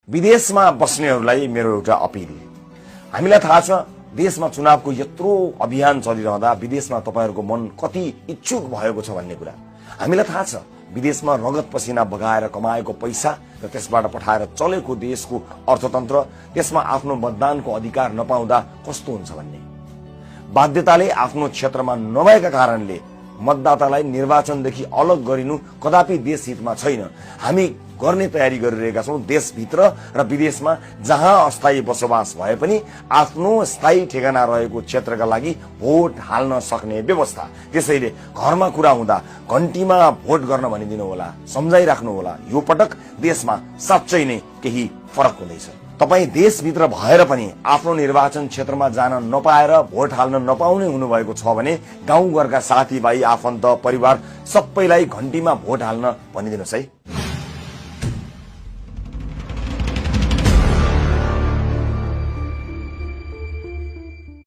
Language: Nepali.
विदेशमा बस्नेहरूलाई मेरो एउटा अपिल, हामीलाई थाहा छ देशमा चुनावको यत्रो अभियान चलिरहँदा विदेशमा तपाईहरूको मन कति इच्छुक भएको छ भन्ने कुरा हामीलाई थाहा छ। विदेशमा रगत पसिना बगाएर कमाएको पैसा र त्यसबाट पठाएर चलेको देशको अर्थतन्त्र, त्यसमा आफ्नो मतदानको अधिकार नपाउँदा कस्तो हुन्छ भन्ने बाध्यताले आफ्नो क्षेत्रमा नभएका कारणले मतदातालाई निर्वाचनदेखि अलग गरिनु कदापि देश हितमा छैन। हामी गर्ने तयारी गरिरहेका छौं देशभित्र र विदेशमा जहाँ अस्थायी बसोबास भए पनि आफ्नो स्थायी ठेगाना रहेको क्षेत्रका लागि भोट हाल्न सक्ने व्यवस्था। त्यसैले घरमा कुरा हुँदा घण्टीमा भोट गर्न भनिदिनु होला, सम्झाइराख्नु होला। यो पटक देशमा साँच्चै नै केही फरक हुँदैछ। तपाई देशभित्र भएर पनि आफ्नो निर्वाचन क्षेत्रमा जान नपाएर भोट हाल्न नपाउने हुनुभएको छ भने गाउँघरका साथीभाइ, आफन्त, परिवार सबैलाई घण्टीमा भोट हाल्न भनिदिनुहोस् है।